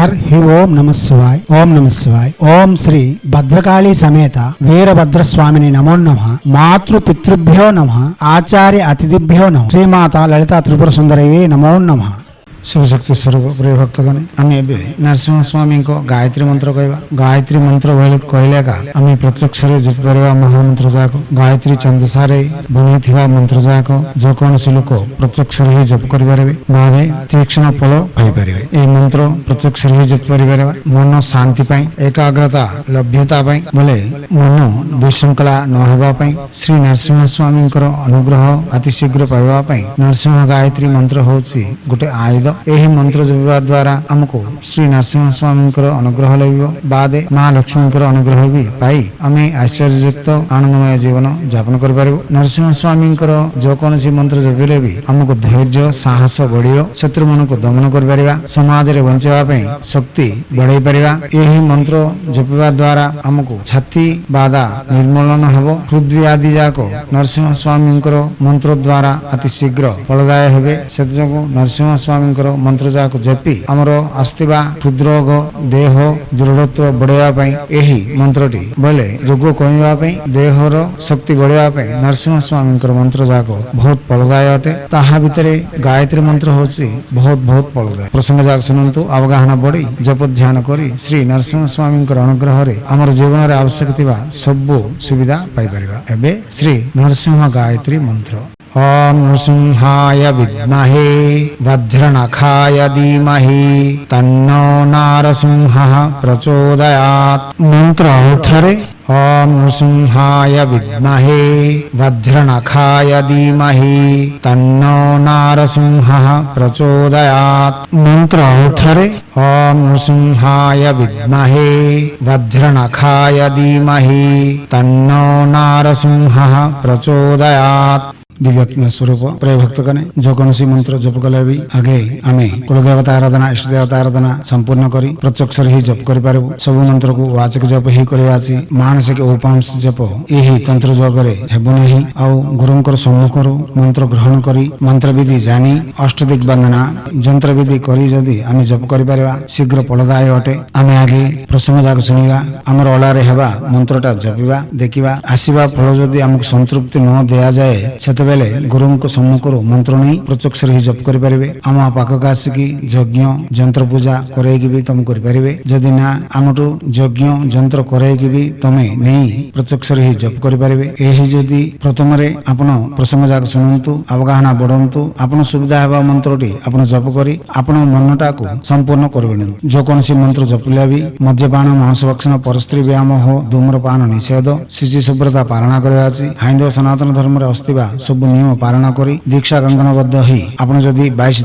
హరి ఓం నమ శివాయ ఓం నమ శివాయ ఓం శ్రీ భద్రకాళీ సమేత వీరభద్రస్వామిని నమో నమః మాతృ పితృభ్యో నమః ఆచార్య అతిథిభ్యో నమః శ్రీమాత లలితా త్రిపుర సుందరయే నమో నమః। शिवशक्ति स्वरूप प्रिय भक्तगण आम नरसिंह स्वामी को गायत्री मंत्र कहवा गायत्री मंत्र कहले का आम प्रत्यक्ष जपिपर महामंत्र जाक गायत्री छंदसारे बनी थिबा मंत्र जाक जो कौन लोक प्रत्यक्ष ही जप कर बादे तीक्ष्ण फल पाइपर यह मंत्र प्रत्यक्ष ही जपिपर मन शांति एकाग्रता लभ्यता बोले मन विशृंखला नहवाई श्री नरसिंह स्वामी अनुग्रह अतिशीघ्र पाइबापी नरसिंह गायत्री मंत्र हूँ गोटे आयुध यही मंत्र जपा द्वारा आमको श्री नरसिंह स्वामी अनुग्रह लगे बादे माँ लक्ष्मी अनुग्रह भी पाई आम आश्चर्ययुक्त आनंदमय जीवन यापन कर नरसिंह स्वामी जो कौन मंत्र जपिले भी आमको धैर्य साहस बढ़ियो शत्रु मन को दमन कर समाज रे बचापी शक्ति बढ़ाई पार यही मंत्र जपिवा द्वारा आमको छाती बाधा निर्मूलन हम हृदय आदि जाक नरसिंह स्वामी मंत्र द्वारा अति शीघ्र फलदाय हे से नरसिंह स्वामी मंत्र जाक जपि आमर आसथिबा हृदरोग देह दृढ़त्व बढ़ाई यही मंत्रटी बोले रोग कमिबा देहर शक्ति बढ़ाई नरसिंह स्वामी मंत्र जाक बहुत फलदाय अटे ताहा भितरे गायत्री मंत्र होची बहुत बहुत फलदाय प्रसंग जाक सुनंतु अवगाहना बढ़ी जप ध्यान करी श्री नरसिंह स्वामी अनुग्रह रे आमर जीवन रे आवश्यक थिबा सब सुविधा पाई परिबा। एबे श्री नरसिंह गायत्री मंत्र ओम नृसिंहाय विद्महे वज्रनखाय धीमहि तन्नो नारसिंहः प्रचोदयात्। मंत्र उच्चारे ओम नृसिंहाय विद्महे वज्रनखाय धीमहि तन्नो नारसिंहः प्रचोदयात्। मंत्र उच्चारे ओम नृसिंहाय विद्महे वज्रनखाय धीमहि तन्नो नारसिंहः प्रचोदयात्। दिव्यात्म स्वरूप प्रिय भक्तगण जो कौन मंत्र जप कले भी आगे आम कुलदेवता आराधना इष्ट देवता आराधना संपूर्ण करी प्रत्यक्ष ही जप कर सब मंत्र को वाचक जप ही करवा मानसिक उपांश जप यही तंत्र जगरे हेब नहीं आउ गुरुंकर सम्मुख मंत्र ग्रहण करी मंत्र विधि जानी अष्टदिक वंदना जंत्र विधि करी जदि आम जप कर शीघ्र फलदाय अटे। आम आगे प्रसंग जाक शुणा आमर अलारे हेबा मंत्रटा जपिबा देखिबा आसीबा फल जदि आमको संतृप्ति न दिया जाए बेले गुरु सम्मुख मंत्र नहीं प्रत्यक्ष ही जप करें आम पाखक आसिकी यज्ञ जंत्र पूजा करैकी भी तुम करें जदि ना आमठू यज्ञ जंत्र करैकी भी तमें नहीं प्रत्यक्ष ही जप करें यही जदि प्रथम आपण प्रसंग जाक शुणु अवगाहना बढ़ंतु आपण सुविधा हेबा मंत्रटी आपण जप करी आपण मनटा को संपूर्ण कर जो कौन मंत्र जपिले भी मद्यपान मांसभक्षण परस्त्री व्यायाम हो धूम्रपान निषेध शुचि शुभ्रता पालना करवा हाइंदव सनातन धर्म अस्थिबा सब नियम पालना करी दीक्षा कंकणबद्ध ही आपण जदि 22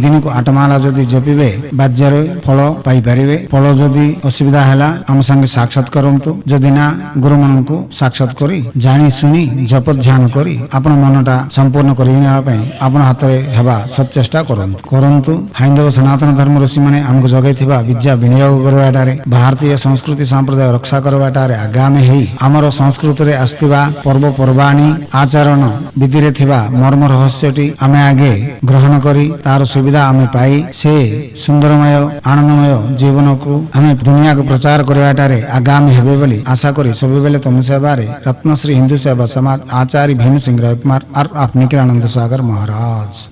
दिन को 8 माला जदि जपिबे बाज्यर फल पाई परिबे। फल जदि असुविधा हैला हम संगे साक्षात करंतु जदि ना गुरु मन को साक्षात करी जानी सुनी जप ध्यान करी आपण मनटा संपूर्ण करिना पई आपण हाथ रे हेबा सचेष्टा करंतु हाइंदव सनातन धर्म ऋषि माने हमको जगैथिबा विद्या विनियोग करवाटारे भारतीय संस्कृति संप्रदाय रक्षा करवाटारे आगामी ही हमर संस्कृति रे आस्थिबा पर्व पर्वाणी आचरण विधि रे थिबा मर्म रहस्यटी आमे आगे ग्रहण करी तार सुविधा आमे पाई से सुंदरमय आनंदमय जीवन को आमे दुनिया को प्रचार करवाटारे आगामी हेबे बोली आशा करी सब बेले तुम सेवारे रत्नश्री हिंदू सेवा समाज आचार्य भीम सिंह राय कुमार और आप निखिलानंद सागर महाराज।